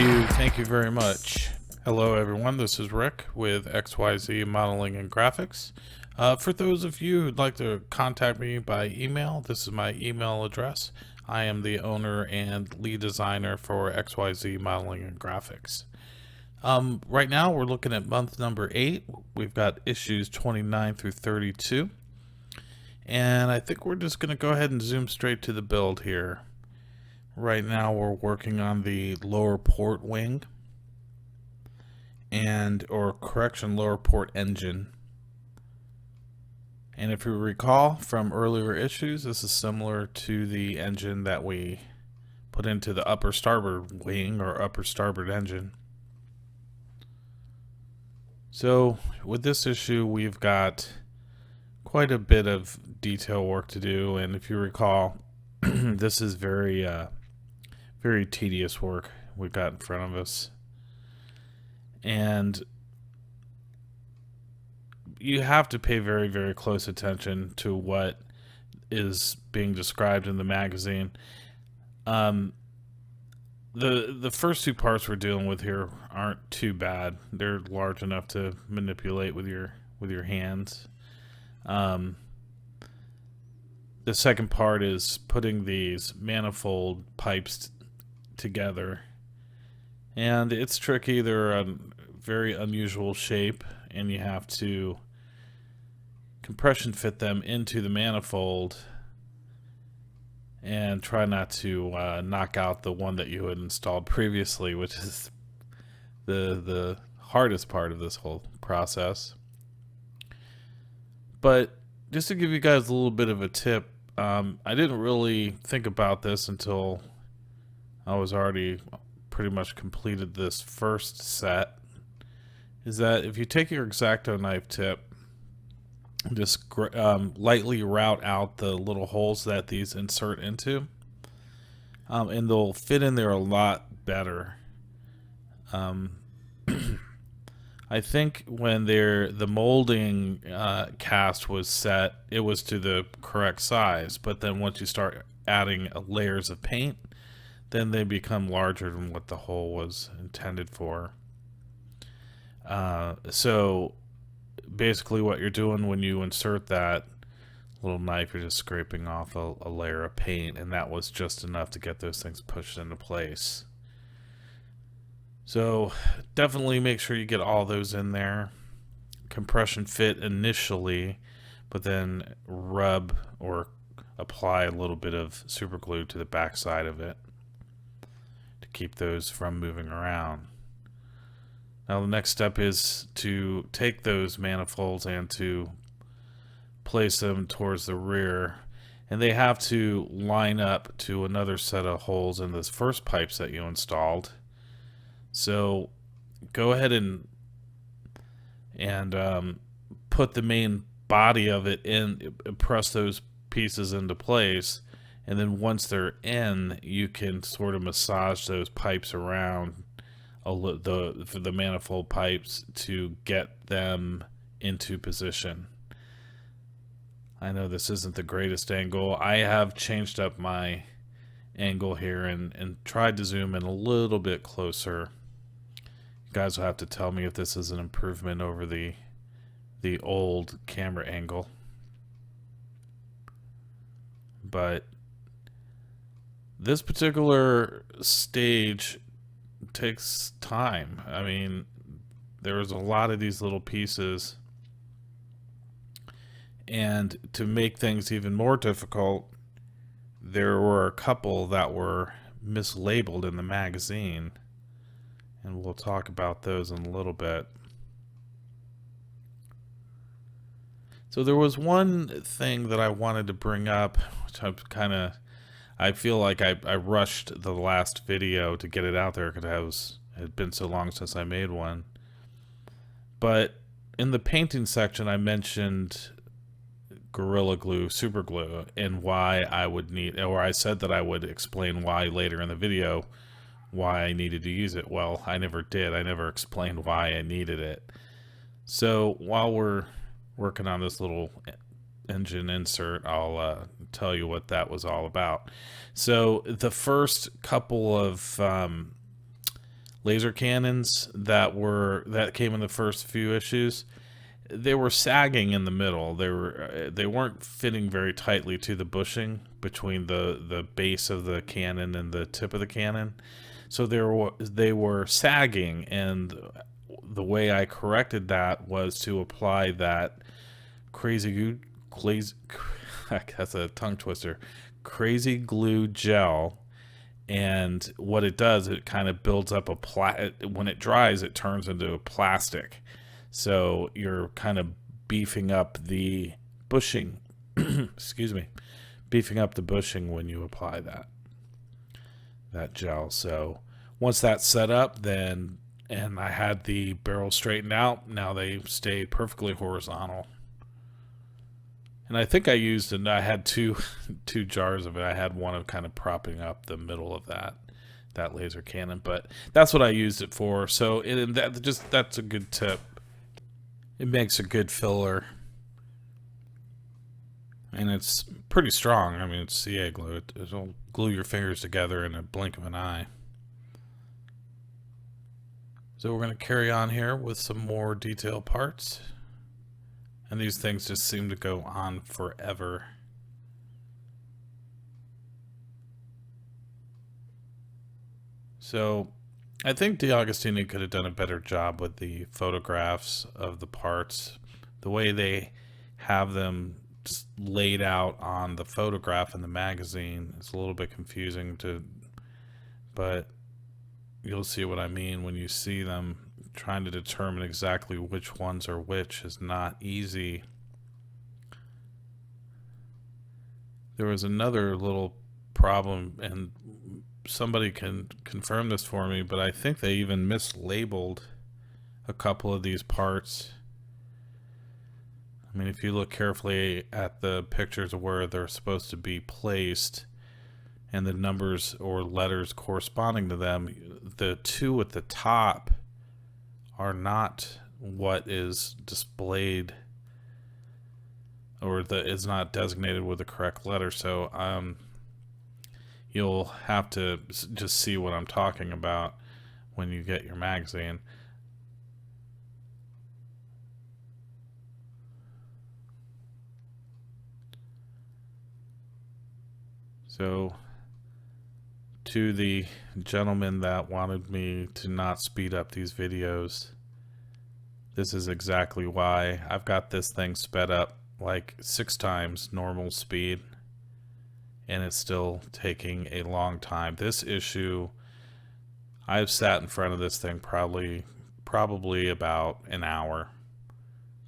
Thank you very much. Hello everyone, this is Rick with XYZ Modeling and Graphics. For those of you who'd like to contact me by email, this is my email address. I am the owner and lead designer for XYZ Modeling and Graphics. Right now we're looking at month number 8. We've got issues 29 through 32. And I think we're just going to go ahead and zoom straight to the build here. Right now we're working on the lower port wing lower port engine. And if you recall from earlier issues, this is similar to the engine that we put into the upper starboard wing or upper starboard engine. So with this issue, we've got quite a bit of detail work to do, and if you recall, this is very tedious work we've got in front of us. And you have to pay very, very close attention to what is being described in the magazine. The first two parts we're dealing with here aren't too bad. They're large enough to manipulate with your hands. The second part is putting these manifold pipes together, and it's tricky. They're a very unusual shape, and you have to compression fit them into the manifold and try not to knock out the one that you had installed previously, which is the hardest part of this whole process. But just to give you guys a little bit of a tip, I didn't really think about this until I was already pretty much completed this first set, is that if you take your X-Acto knife tip, just lightly route out the little holes that these insert into, and they'll fit in there a lot better. I think when the molding cast was set, it was to the correct size, but then once you start adding layers of paint, then they become larger than what the hole was intended for. So basically what you're doing when you insert that little knife, you're just scraping off a layer of paint, and that was just enough to get those things pushed into place. So definitely make sure you get all those in there. Compression fit initially, but then rub or apply a little bit of super glue to the back side of it to keep those from moving around. Now the next step is to take those manifolds and to place them towards the rear, and they have to line up to another set of holes in those first pipes that you installed. So go ahead and put the main body of it in, press those pieces into place, and then once they're in, you can sort of massage those pipes around for the manifold pipes to get them into position. I know this isn't the greatest angle. I have changed up my angle here and tried to zoom in a little bit closer. You guys will have to tell me if this is an improvement over the old camera angle. But this particular stage takes time. I mean, there's a lot of these little pieces, and to make things even more difficult, there were a couple that were mislabeled in the magazine, and we'll talk about those in a little bit. So there was one thing that I wanted to bring up, which I feel like I rushed the last video to get it out there because it had been so long since I made one. But in the painting section, I mentioned Gorilla Glue, super glue, and why I would need, or I said that I would explain why later in the video why I needed to use it. Well, I never did. I never explained why I needed it. So while we're working on this little engine insert, I'll tell you what that was all about. So the first couple of laser cannons that came in the first few issues. They were sagging in the middle. They weren't fitting very tightly to the bushing between the base of the cannon and the tip of the cannon. So they were sagging, and the way I corrected that was to apply that glaze. That's a tongue twister. Crazy glue gel, and what it does, it kind of builds up when it dries, it turns into a plastic. So you're kind of beefing up the bushing. Excuse me, beefing up the bushing when you apply that gel. So once that's set up, then and I had the barrel straightened out, now they stay perfectly horizontal. And I think I had two jars of it. I had one of kind of propping up the middle of that laser cannon, but that's what I used it for. So that's a good tip. It makes a good filler, and it's pretty strong. I mean, it's CA glue. It'll glue your fingers together in a blink of an eye. So we're going to carry on here with some more detail parts. And these things just seem to go on forever. So I think D'Agostini could have done a better job with the photographs of the parts. The way they have them just laid out on the photograph in the magazine is a little bit confusing but you'll see what I mean when you see them. Trying to determine exactly which ones are which is not easy. There was another little problem, and somebody can confirm this for me, but I think they even mislabeled a couple of these parts. I mean, if you look carefully at the pictures of where they're supposed to be placed and the numbers or letters corresponding to them, the two at the top are not what is displayed, or is not designated with the correct letter. So you'll have to just see what I'm talking about when you get your magazine. So to the gentleman that wanted me to not speed up these videos, this is exactly why. I've got this thing sped up like 6 times normal speed, and it's still taking a long time. This issue, I've sat in front of this thing probably about an hour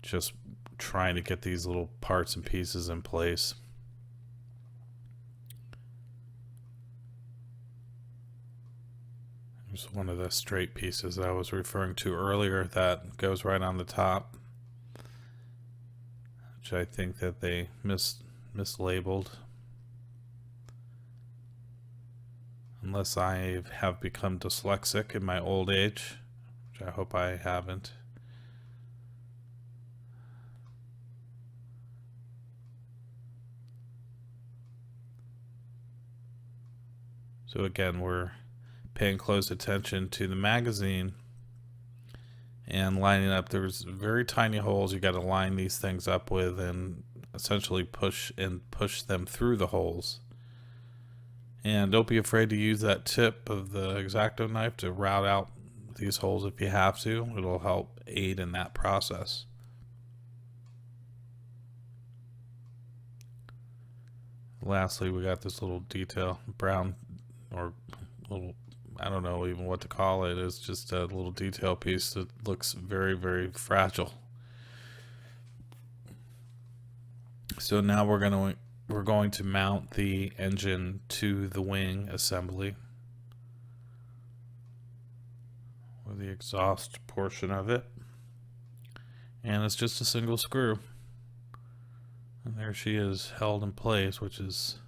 just trying to get these little parts and pieces in place. There's one of the straight pieces I was referring to earlier that goes right on the top, which I think that they mislabeled. Unless I have become dyslexic in my old age, which I hope I haven't. So again, we're paying close attention to the magazine and lining up. There's very tiny holes you got to line these things up with and essentially push them through the holes. And don't be afraid to use that tip of the X-Acto knife to route out these holes if you have to. It'll help aid in that process. Lastly, we got this little detail, brown or little, I don't know even what to call it. It's just a little detail piece that looks very, very fragile. So now we're going to mount the engine to the wing assembly, or the exhaust portion of it. And it's just a single screw. And there she is, held in place, which is,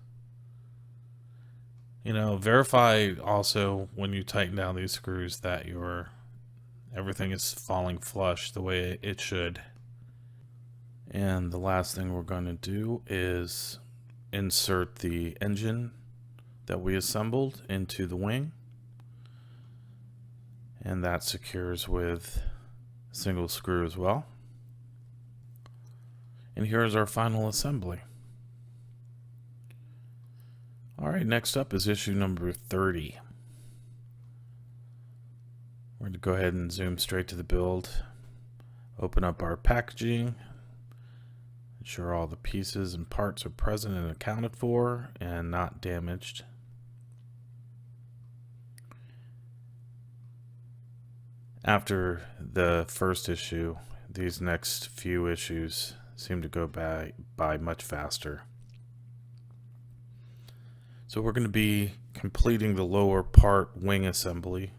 verify also when you tighten down these screws that everything is falling flush the way it should. And the last thing we're going to do is insert the engine that we assembled into the wing. And that secures with a single screw as well. And here's our final assembly. Alright, next up is issue number 30. We're going to go ahead and zoom straight to the build. Open up our packaging. Ensure all the pieces and parts are present and accounted for and not damaged. After the first issue, these next few issues seem to go by much faster. So we're going to be completing the lower port wing assembly.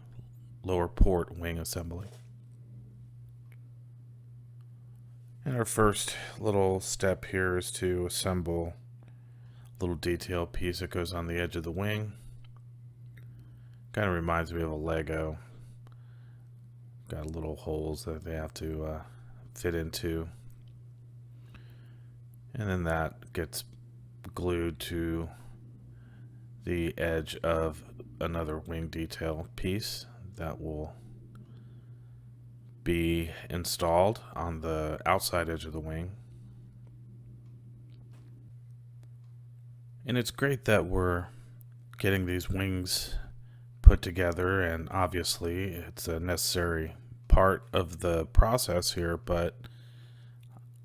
And our first little step here is to assemble a little detail piece that goes on the edge of the wing. Kind of reminds me of a Lego. Got little holes that they have to fit into. And then that gets glued to the edge of another wing detail piece that will be installed on the outside edge of the wing. And it's great that we're getting these wings put together, and obviously it's a necessary part of the process here, but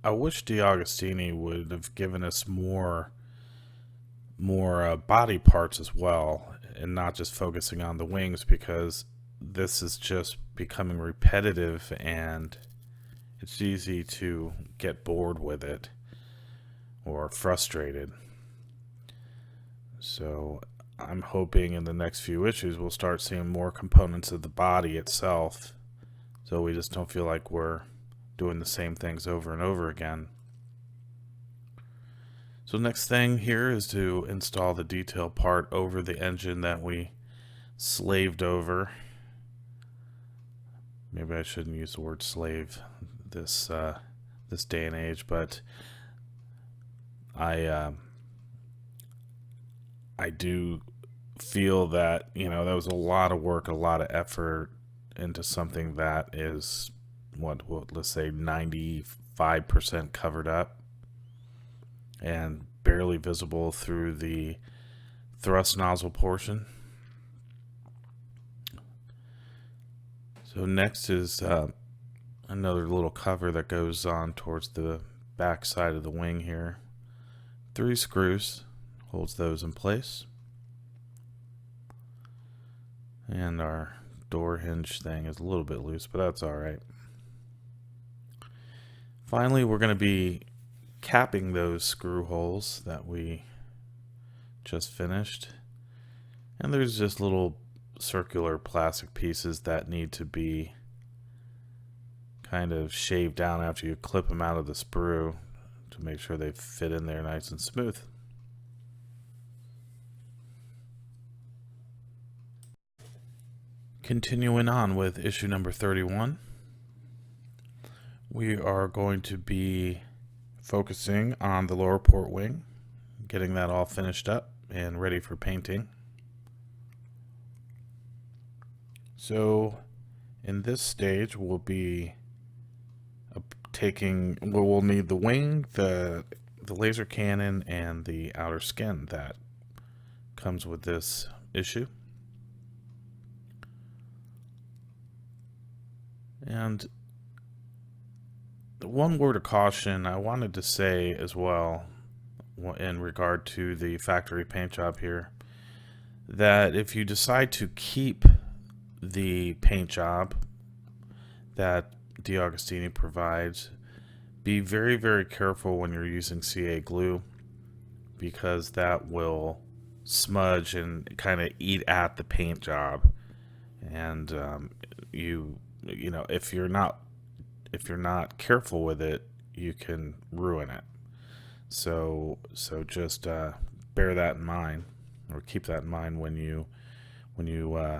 I wish DeAugustini would have given us more body parts as well, and not just focusing on the wings, because this is just becoming repetitive and it's easy to get bored with it or frustrated. So I'm hoping in the next few issues we'll start seeing more components of the body itself, so we just don't feel like we're doing the same things over and over again. So next thing here is to install the detail part over the engine that we slaved over. Maybe I shouldn't use the word slave this day and age, but I do feel that, you know, that was a lot of work, a lot of effort into something that is let's say 95% covered up and barely visible through the thrust nozzle portion. So next is another little cover that goes on towards the back side of the wing here. 3 screws holds those in place. And our door hinge thing is a little bit loose, but that's alright. Finally, we're going to be capping those screw holes that we just finished. And there's just little circular plastic pieces that need to be kind of shaved down after you clip them out of the sprue to make sure they fit in there nice and smooth. Continuing on with issue number 31, we are going to be focusing on the lower port wing, getting that all finished up and ready for painting. So in this stage we'll be we'll need the wing, the laser cannon, and the outer skin that comes with this issue. And the one word of caution I wanted to say as well in regard to the factory paint job here, that if you decide to keep the paint job that DeAugustini provides, be very, very careful when you're using CA glue, because that will smudge and kind of eat at the paint job, and you know, if you're not careful with it, you can ruin it. So just bear that in mind, or keep that in mind when you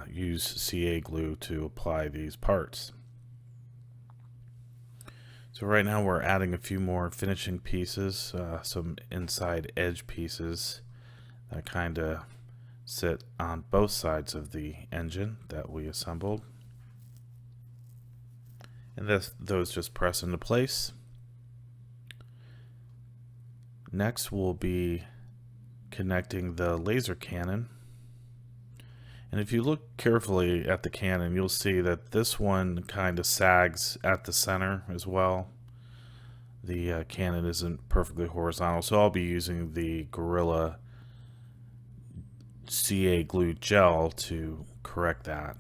use CA glue to apply these parts. So right now we're adding a few more finishing pieces, some inside edge pieces that kind of sit on both sides of the engine that we assembled. And those just press into place. Next we'll be connecting the laser cannon. And if you look carefully at the cannon, you'll see that this one kind of sags at the center as well. The cannon isn't perfectly horizontal, so I'll be using the Gorilla CA glue gel to correct that.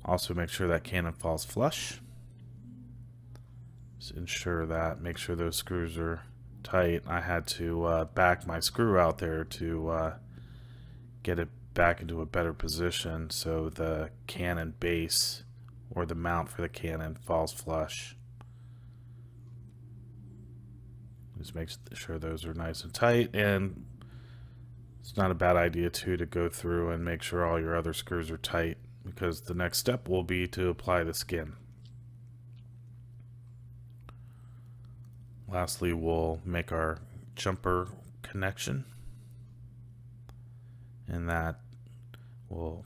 Also make sure that cannon falls flush. Just ensure that, make sure those screws are tight. I had to back my screw out there to get it back into a better position so the cannon base or the mount for the cannon falls flush. Just make sure those are nice and tight, and it's not a bad idea too to go through and make sure all your other screws are tight, because the next step will be to apply the skin. Lastly, we'll make our jumper connection, and that will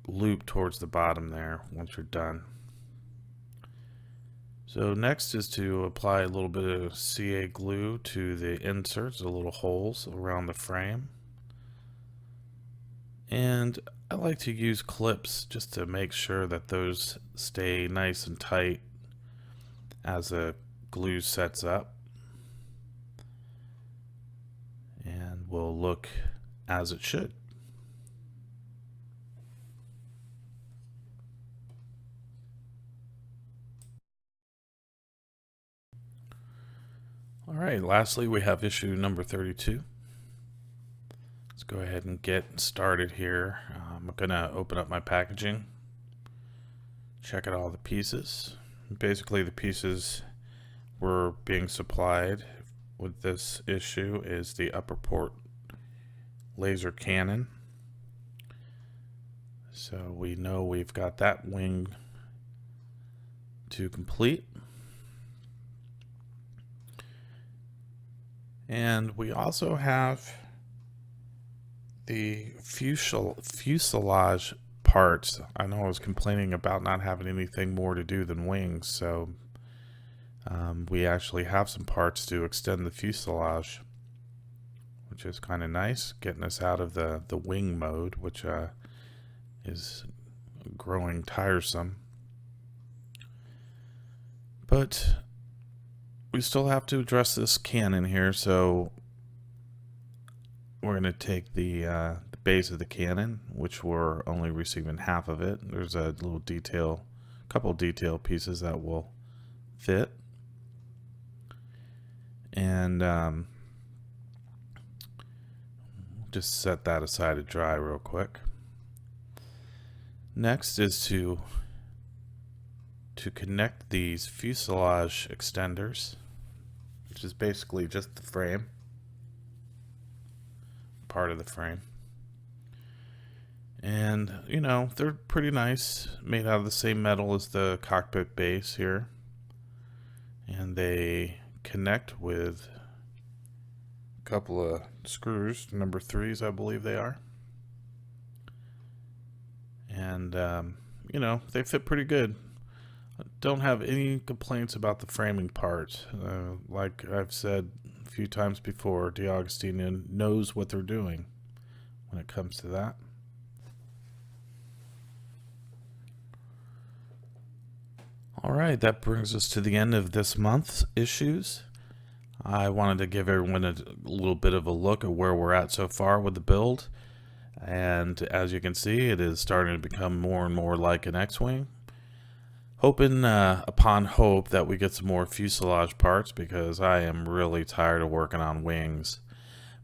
loop towards the bottom there once you're done. So next is to apply a little bit of CA glue to the inserts, the little holes around the frame. And I like to use clips just to make sure that those stay nice and tight as the glue sets up. And will look as it should. Alright, lastly we have issue number 32. Let's go ahead and get started here. I'm going to open up my packaging, check out all the pieces. Basically the pieces we're being supplied with this issue is the upper port laser cannon. So we know we've got that wing to complete. And we also have the fuselage parts. I know I was complaining about not having anything more to do than wings, so we actually have some parts to extend the fuselage, which is kind of nice, getting us out of the wing mode, which is growing tiresome. But we still have to address this cannon here, so we're going to take the base of the cannon, which we're only receiving half of it. There's a little couple detail pieces that will fit. And just set that aside to dry real quick. Next is to connect these fuselage extenders, which is basically just the frame, part of the frame. And you know, they're pretty nice, made out of the same metal as the cockpit base here, and they connect with a couple of screws, number 3s I believe they are, and you know, they fit pretty good. Don't have any complaints about the framing part. Like I've said a few times before, D'Agostino knows what they're doing when it comes to that. Alright, that brings us to the end of this month's issues. I wanted to give everyone a little bit of a look at where we're at so far with the build. And as you can see, it is starting to become more and more like an X-Wing. Hoping upon hope that we get some more fuselage parts, because I am really tired of working on wings.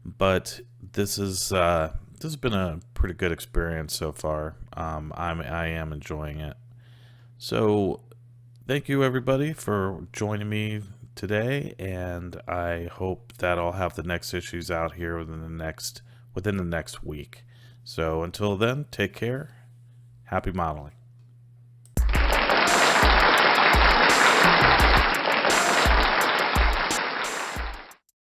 But this has been a pretty good experience so far. I am enjoying it. So thank you everybody for joining me today, and I hope that I'll have the next issues out here within the next week. So until then, take care. Happy modeling.